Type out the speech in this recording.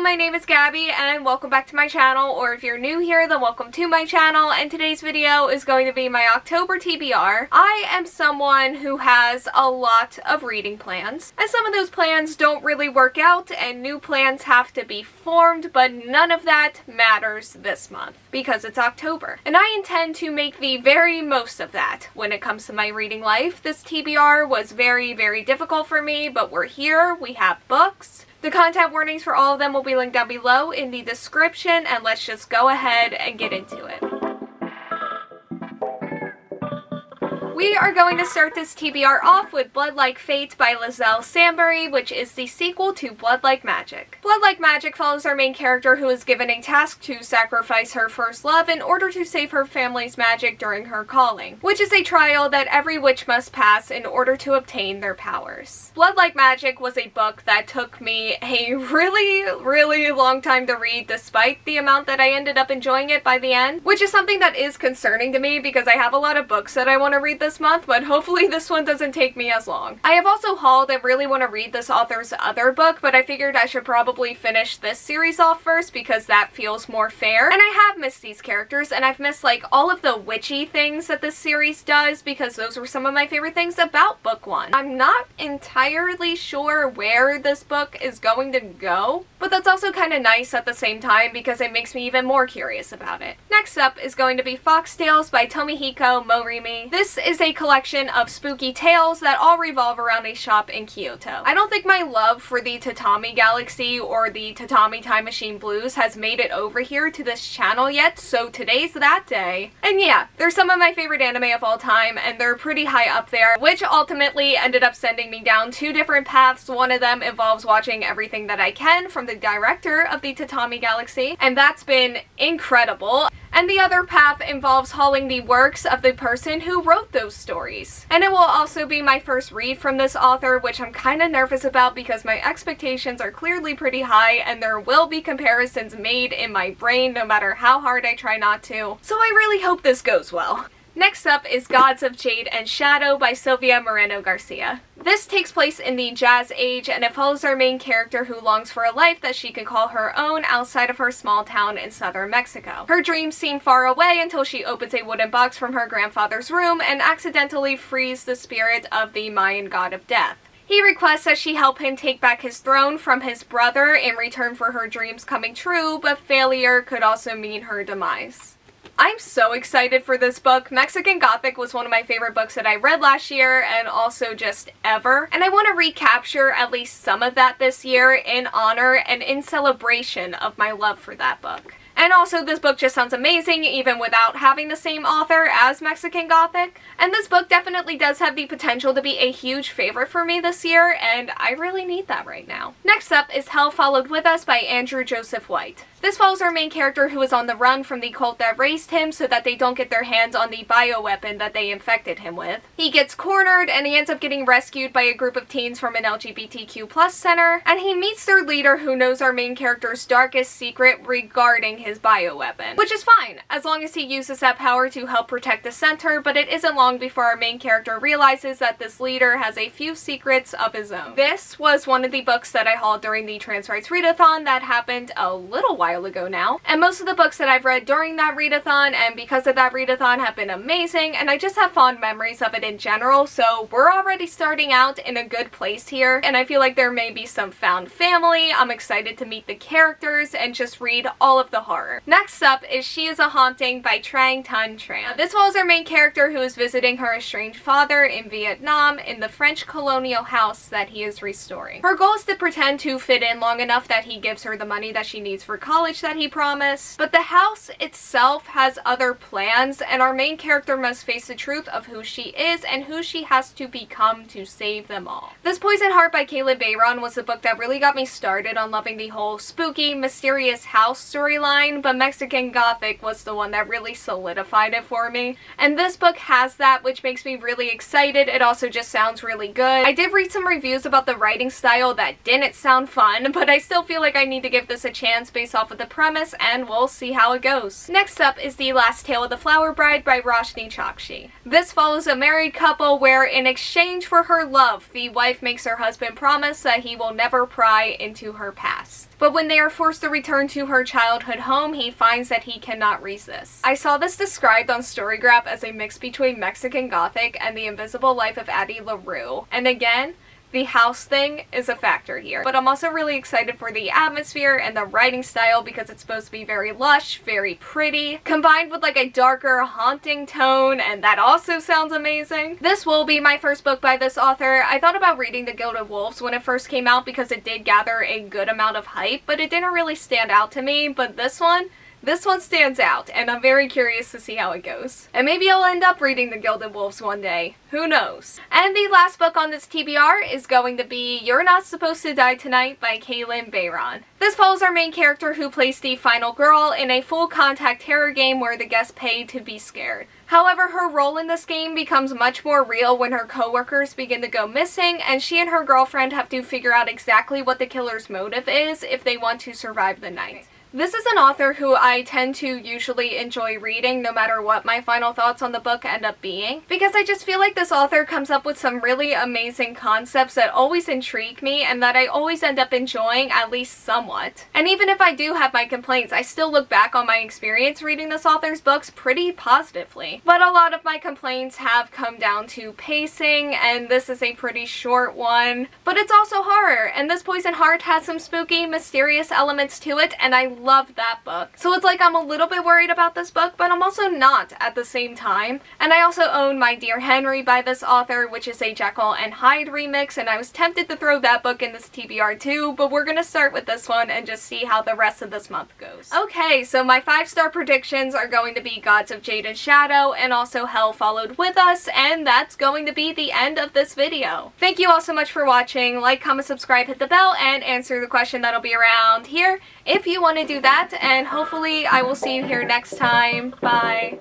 my name is Gabby and welcome back to my channel, or if you're new here then welcome to my channel, and today's video is going to be my October TBR. I am someone who has a lot of reading plans, and some of those plans don't really work out and new plans have to be formed, but none of that matters this month because it's October. And I intend to make the very most of that when it comes to my reading life. This TBR was very difficult for me, but we're here, we have books. The content warnings for all of them will be linked down below in the description, and let's just go ahead and get into it. We are going to start this TBR off with Blood Like Fate by Liselle Sambury, which is the sequel to Blood Like Magic. Blood Like Magic follows our main character who is given a task to sacrifice her first love in order to save her family's magic during her calling, which is a trial that every witch must pass in order to obtain their powers. Blood Like Magic was a book that took me a really long time to read, despite the amount that I ended up enjoying it by the end, which is something that is concerning to me because I have a lot of books that I want to read this month, but hopefully this one doesn't take me as long. I have also hauled and really want to read this author's other book, but I figured I should probably finish this series off first because that feels more fair. And I have missed these characters, and I've missed like all of the witchy things that this series does because those were some of my favorite things about book one. I'm not entirely sure where this book is going to go, but that's also kind of nice at the same time because it makes me even more curious about it. Next up is going to be Foxtales by Tomihiko Morimi. This is a collection of spooky tales that all revolve around a shop in Kyoto. I don't think my love for the Tatami Galaxy or the Tatami Time Machine Blues has made it over here to this channel yet, so today's that day. And yeah, they're some of my favorite anime of all time, and they're pretty high up there, which ultimately ended up sending me down two different paths. One of them involves watching everything that I can from the director of the Tatami Galaxy, and that's been incredible. And the other path involves hauling the works of the person who wrote those stories. And it will also be my first read from this author, which I'm kind of nervous about because my expectations are clearly pretty high and there will be comparisons made in my brain no matter how hard I try not to. So I really hope this goes well. Next up is Gods of Jade and Shadow by Silvia Moreno Garcia. This takes place in the Jazz Age, and it follows our main character who longs for a life that she can call her own outside of her small town in southern Mexico. Her dreams seem far away until she opens a wooden box from her grandfather's room and accidentally frees the spirit of the Mayan god of death. He requests that she help him take back his throne from his brother in return for her dreams coming true, but failure could also mean her demise. I'm so excited for this book. Mexican Gothic was one of my favorite books that I read last year and also just ever. And I want to recapture at least some of that this year in honor and in celebration of my love for that book. And also, this book just sounds amazing even without having the same author as Mexican Gothic. And this book definitely does have the potential to be a huge favorite for me this year, and I really need that right now. Next up is Hell Followed With Us by Andrew Joseph White. This follows our main character who is on the run from the cult that raised him so that they don't get their hands on the bioweapon that they infected him with. He gets cornered and he ends up getting rescued by a group of teens from an LGBTQ+ center, and he meets their leader who knows our main character's darkest secret regarding his bioweapon. Which is fine, as long as he uses that power to help protect the center, but it isn't long before our main character realizes that this leader has a few secrets of his own. This was one of the books that I hauled during the Trans Rights Readathon that happened a little while ago now, and most of the books that I've read during that readathon and because of that readathon have been amazing, and I just have fond memories of it in general, so we're already starting out in a good place here, and I feel like there may be some found family. I'm excited to meet the characters and just read all of the horror. Next up is She Is a Haunting by Trang. This follows our main character who is visiting her estranged father in Vietnam in the French colonial house that he is restoring. Her goal is to pretend to fit in long enough that he gives her the money that she needs for college that he promised, but the house itself has other plans, and our main character must face the truth of who she is and who she has to become to save them all. This Poison Heart by Kaylnn Bayron was the book that really got me started on loving the whole spooky, mysterious house storyline, but Mexican Gothic was the one that really solidified it for me. And this book has that, which makes me really excited. It also just sounds really good. I did read some reviews about the writing style that didn't sound fun, but I still feel like I need to give this a chance based off off with the premise, and we'll see how it goes. Next up is The Last Tale of the Flower Bride by Roshani Chokshi. This follows a married couple where, in exchange for her love, the wife makes her husband promise that he will never pry into her past. But when they are forced to return to her childhood home, he finds that he cannot resist. I saw this described on Storygraph as a mix between Mexican Gothic and The Invisible Life of Addie LaRue. And again, the house thing is a factor here. But I'm also really excited for the atmosphere and the writing style because it's supposed to be very lush, very pretty, combined with like a darker, haunting tone, and that also sounds amazing. This will be my first book by this author. I thought about reading The Gilded Wolves when it first came out because it did gather a good amount of hype, but it didn't really stand out to me. But this one stands out, and I'm very curious to see how it goes. And maybe I'll end up reading The Gilded Wolves one day. Who knows? And the last book on this TBR is going to be You're Not Supposed to Die Tonight by Kaylnn Bayron. This follows our main character who plays the final girl in a full contact terror game where the guests pay to be scared. However, her role in this game becomes much more real when her coworkers begin to go missing, and she and her girlfriend have to figure out exactly what the killer's motive is if they want to survive the night. This is an author who I tend to usually enjoy reading no matter what my final thoughts on the book end up being, because I just feel like this author comes up with some really amazing concepts that always intrigue me and that I always end up enjoying at least somewhat. And even if I do have my complaints, I still look back on my experience reading this author's books pretty positively. But a lot of my complaints have come down to pacing, and this is a pretty short one. But it's also horror, and this Poison Heart has some spooky, mysterious elements to it, and I love that book. So it's like I'm a little bit worried about this book, but I'm also not at the same time. And I also own My Dear Henry by this author, which is a Jekyll and Hyde remix, and I was tempted to throw that book in this TBR too, but we're gonna start with this one and just see how the rest of this month goes. Okay, so my 5-star predictions are going to be Gods of Jade and Shadow, and also Hell Followed With Us, and that's going to be the end of this video. Thank you all so much for watching. Like, comment, subscribe, hit the bell, and answer the question that'll be around here if you want to do that, and hopefully I will see you here next time. Bye.